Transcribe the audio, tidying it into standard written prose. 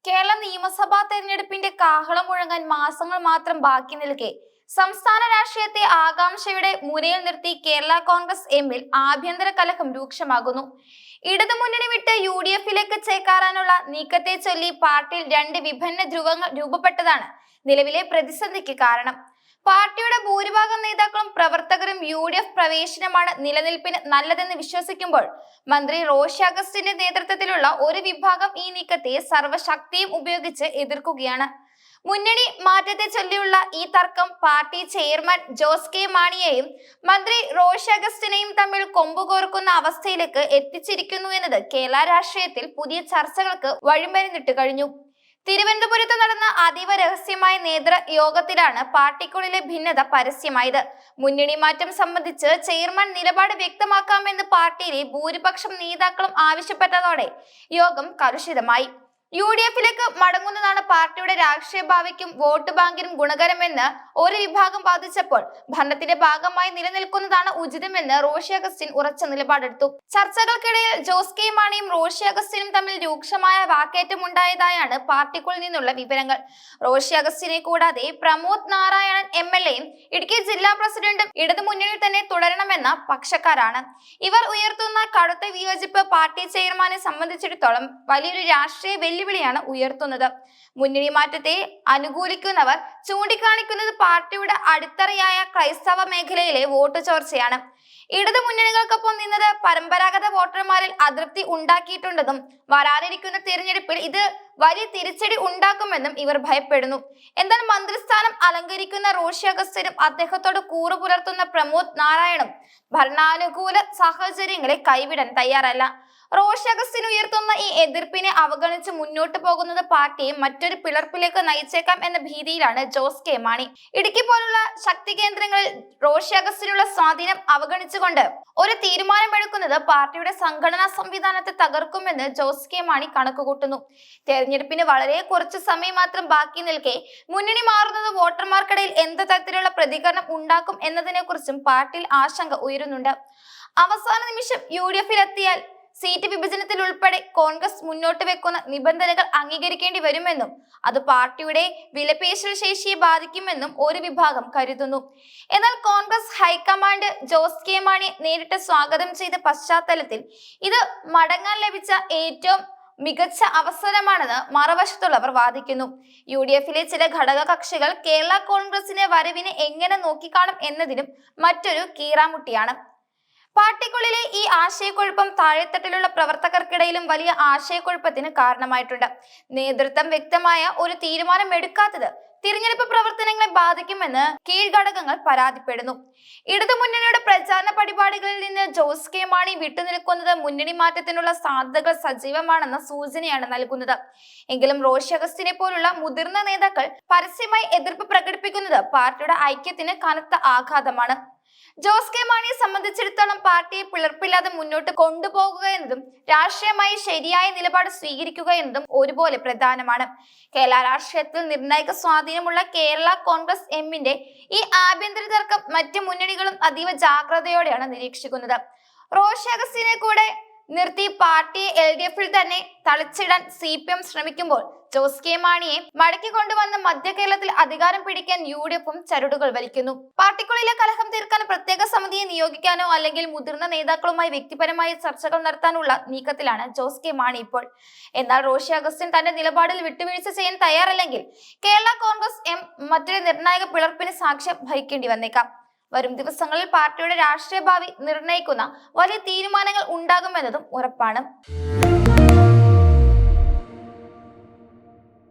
കേരള നിയമസഭാ തെരഞ്ഞെടുപ്പിന്റെ കാഹളം മുഴങ്ങാൻ മാസങ്ങൾ മാത്രം ബാക്കി നിൽക്കെ സംസ്ഥാന രാഷ്ട്രീയത്തെ ആകാംക്ഷയുടെ മുനയിൽ നിർത്തി കേരള കോൺഗ്രസ് എമ്മിൽ ആഭ്യന്തര കലഹം രൂക്ഷമാകുന്നു. ഇടതുമുന്നണി വിട്ട് UDF-ലേക്ക് ചേക്കാറാനുള്ള നീക്കത്തെ ചൊല്ലി പാർട്ടിയിൽ രണ്ട് വിഭിന്ന ധ്രുവങ്ങൾ രൂപപ്പെട്ടതാണ് നിലവിലെ പ്രതിസന്ധിക്ക് കാരണം. പാർട്ടിയുടെ ഭൂരിഭാഗം നേതാക്കളും പ്രവർത്തകരും UDF പ്രവേശനമാണ് നിലനിൽപ്പിന് നല്ലതെന്ന് വിശ്വസിക്കുമ്പോൾ മന്ത്രി റോഷി അഗസ്റ്റിന്റെ നേതൃത്വത്തിലുള്ള ഒരു വിഭാഗം ഈ നീക്കത്തെ സർവ്വശക്തിയും ഉപയോഗിച്ച് എതിർക്കുകയാണ്. മുന്നണി മാറ്റത്തെ ചൊല്ലിയുള്ള ഈ തർക്കം പാർട്ടി ചെയർമാൻ ജോസ് കെ മാണിയെയും മന്ത്രി റോഷി അഗസ്റ്റിനെയും തമ്മിൽ കൊമ്പുകോർക്കുന്ന അവസ്ഥയിലേക്ക് എത്തിച്ചിരിക്കുന്നു എന്നത് കേരള രാഷ്ട്രീയത്തിൽ പുതിയ ചർച്ചകൾക്ക് വഴിമരുന്നിട്ട് കഴിഞ്ഞു. തിരുവനന്തപുരത്ത് നടന്ന അതീവ രഹസ്യമായ നേതൃയോഗത്തിലാണ് പാർട്ടിക്കുള്ളിലെ ഭിന്നത പരസ്യമായത്. മുന്നണി മാറ്റം സംബന്ധിച്ച് ചെയർമാൻ നിലപാട് വ്യക്തമാക്കാമെന്ന് പാർട്ടിയിലെ ഭൂരിപക്ഷം നേതാക്കളും ആവശ്യപ്പെട്ടതോടെ യോഗം കലുഷിതമായി. UDF-ലേക്ക് മടങ്ങുന്നതാണ് പാർട്ടിയുടെ രാഷ്ട്രീയ ഭാവിക്കും വോട്ട് ബാങ്കിനും ഗുണകരമെന്ന് ഒരു വിഭാഗം വാദിച്ചപ്പോൾ ഭരണത്തിന്റെ ഭാഗമായി നിലനിൽക്കുന്നതാണ് ഉചിതമെന്ന് റോഷി അഗസ്റ്റിൻ ഉറച്ച നിലപാടെടുത്തു. ചർച്ചകൾക്കിടയിൽ ജോസ് കെ മാണിയും റോഷി അഗസ്റ്റിനും തമ്മിൽ രൂക്ഷമായ വാക്കേറ്റമുണ്ടായതായാണ് പാർട്ടിക്കുള്ളിൽ നിന്നുള്ള വിവരങ്ങൾ. റോഷി അഗസ്റ്റിനെ കൂടാതെ പ്രമോദ് നാരായണൻ MLA-യും ഇടുക്കി ജില്ലാ പ്രസിഡന്റും ഇടതുമുന്നണിയിൽ തന്നെ തുടരണമെന്ന പക്ഷക്കാരാണ്. ഇവർ ഉയർത്തുന്ന കടുത്ത വിയോജിപ്പ് പാർട്ടി ചെയർമാനെ സംബന്ധിച്ചിടത്തോളം വലിയൊരു രാഷ്ട്രീയ വെല്ലുവിളിയാണ് ഉയർത്തുന്നത്. മുന്നണി മാറ്റത്തെ അനുകൂലിക്കുന്നവർ ചൂണ്ടിക്കാണിക്കുന്നത് പാർട്ടിയുടെ അടിത്തറയായ ക്രൈസ്തവ മേഖലയിലെ വോട്ട് ചോർച്ചയാണ്. ഇടതു മുന്നണികൾക്കൊപ്പം നിന്നത് പരമ്പരാഗത വോട്ടർമാരിൽ അതൃപ്തി ഉണ്ടാക്കിയിട്ടുണ്ടെന്നും വരാനിരിക്കുന്ന തിരഞ്ഞെടുപ്പിൽ ഇത് വലിയ തിരിച്ചടി ഉണ്ടാക്കുമെന്നും ഇവർ ഭയപ്പെടുന്നു. എന്നാൽ മന്ത്രിസ്ഥാനം അലങ്കരിക്കുന്ന റോഷി അഗസ്റ്റിനും അദ്ദേഹത്തോട് കൂറു പുലർത്തുന്ന പ്രമോദ് നാരായണും ഭരണാനുകൂല സാഹചര്യങ്ങളെ കൈവിടാൻ തയ്യാറല്ല. റോഷി അഗസ്റ്റിൻ ഉയർത്തുന്ന ഈ എതിർപ്പിനെ അവഗണിച്ച് മുന്നോട്ട് പോകുന്നത് പാർട്ടിയെ മറ്റൊരു പിളർപ്പിലേക്ക് നയിച്ചേക്കാം എന്ന ഭീതിയിലാണ് ജോസ് കെ മാണി. ഇടുക്കി പോലുള്ള ശക്തി കേന്ദ്രങ്ങളിൽ റോഷി അഗസ്റ്റിനുള്ള സ്വാധീനം അവഗണിച്ചുകൊണ്ട് ഒരു തീരുമാനമെടുക്കുന്നത് പാർട്ടിയുടെ സംഘടനാ സംവിധാനത്തെ തകർക്കുമെന്ന് ജോസ് കെ മാണി കണക്കുകൂട്ടുന്നു. തെരഞ്ഞെടുപ്പിന് വളരെ കുറച്ചു സമയം മാത്രം ബാക്കി നിൽക്കെ മുന്നണി മാറുന്നത് വോട്ടർമാർക്കിടയിൽ എന്ത് തരത്തിലുള്ള പ്രതികരണം ഉണ്ടാക്കും എന്നതിനെ കുറിച്ചും പാർട്ടിയിൽ ആശങ്ക ഉയരുന്നുണ്ട്. അവസാന നിമിഷം UDF-ലെത്തിയാൽ സീറ്റ് വിഭജനത്തിൽ ഉൾപ്പെടെ കോൺഗ്രസ് മുന്നോട്ട് വെക്കുന്ന നിബന്ധനകൾ അംഗീകരിക്കേണ്ടി വരുമെന്നും അത് പാർട്ടിയുടെ വിലപേശൽ ശേഷിയെ ബാധിക്കുമെന്നും ഒരു വിഭാഗം കരുതുന്നു. എന്നാൽ കോൺഗ്രസ് ഹൈക്കമാൻഡ് ജോസ് കെ മാണിയെ നേരിട്ട് സ്വാഗതം ചെയ്ത പശ്ചാത്തലത്തിൽ ഇത് മടങ്ങാൻ ലഭിച്ച ഏറ്റവും മികച്ച അവസരമാണെന്ന് മറുവശത്തുള്ളവർ വാദിക്കുന്നു. UDF-ലെ ചില ഘടക കക്ഷികൾ കേരള കോൺഗ്രസിന്റെ വരവിനെ എങ്ങനെ നോക്കിക്കാണും എന്നതിനും മറ്റൊരു കീറാമുട്ടിയാണ്. പാർട്ടിക്കുള്ളിലെ ഈ ആശയക്കുഴപ്പം താഴെത്തട്ടിലുള്ള പ്രവർത്തകർക്കിടയിലും വലിയ ആശയക്കുഴപ്പത്തിന് കാരണമായിട്ടുണ്ട്. നേതൃത്വം വ്യക്തമായ ഒരു തീരുമാനം എടുക്കാത്തത് തിരഞ്ഞെടുപ്പ് പ്രവർത്തനങ്ങളെ ബാധിക്കുമെന്ന് കീഴ്ഘടകങ്ങൾ പരാതിപ്പെടുന്നു. ഇടതുമുന്നണിയുടെ പ്രചാരണ പരിപാടികളിൽ നിന്ന് ജോസ് കെ മാണി വിട്ടുനിൽക്കുന്നത് മുന്നണി മാറ്റത്തിനുള്ള സാധ്യതകൾ സജീവമാണെന്ന സൂചനയാണ് നൽകുന്നത്. എങ്കിലും റോഷി അഗസ്റ്റിനെ പോലുള്ള മുതിർന്ന നേതാക്കൾ പരസ്യമായി എതിർപ്പ് പ്രകടിപ്പിക്കുന്നത് പാർട്ടിയുടെ ഐക്യത്തിന് കനത്ത ആഘാതമാണ്. ജോസ് കെ മാണിയെ സംബന്ധിച്ചിടത്തോളം പാർട്ടിയെ പിളർപ്പില്ലാതെ മുന്നോട്ട് കൊണ്ടുപോകുക എന്നതും രാഷ്ട്രീയമായി ശരിയായ നിലപാട് സ്വീകരിക്കുക എന്നതും ഒരുപോലെ പ്രധാനമാണ്. കേരള രാഷ്ട്രീയത്തിൽ നിർണായക സ്വാധീനമുള്ള കേരള കോൺഗ്രസ് എമ്മിന്റെ ഈ ആഭ്യന്തര തർക്കം മറ്റ് മുന്നണികളും അതീവ ജാഗ്രതയോടെയാണ് നിരീക്ഷിക്കുന്നത്. റോഷി അഗസ്റ്റിനെ കൂടെ നിർത്തി പാർട്ടിയെ LDF-ൽ തന്നെ തളിച്ചിടാൻ CPM ശ്രമിക്കുമ്പോൾ ജോസ് കെ മാണിയെ മടക്കി കൊണ്ടുവന്ന് മധ്യ കേരളത്തിൽ അധികാരം പിടിക്കാൻ UDF-ഉം ചരടുകൾ വലിക്കുന്നു. പാർട്ടിക്കുള്ളിലെ കലഹം തീർക്കാൻ പ്രത്യേക സമിതിയെ നിയോഗിക്കാനോ അല്ലെങ്കിൽ മുതിർന്ന നേതാക്കളുമായി വ്യക്തിപരമായ ചർച്ചകൾ നടത്താനുള്ള നീക്കത്തിലാണ് ജോസ് കെ മാണി ഇപ്പോൾ. എന്നാൽ റോഷി അഗസ്റ്റിൻ തന്റെ നിലപാടിൽ വിട്ടുവീഴ്ച ചെയ്യാൻ തയ്യാറല്ലെങ്കിൽ കേരള കോൺഗ്രസ് എം മറ്റൊരു നിർണായക പിളർപ്പിന് സാക്ഷ്യം വഹിക്കേണ്ടി വന്നേക്കാം. വരും ദിവസങ്ങളിൽ പാർട്ടിയുടെ രാഷ്ട്രീയ ഭാവി നിർണയിക്കുന്ന വലിയ തീരുമാനങ്ങൾ ഉണ്ടാകുമെന്നതും ഉറപ്പാണ്.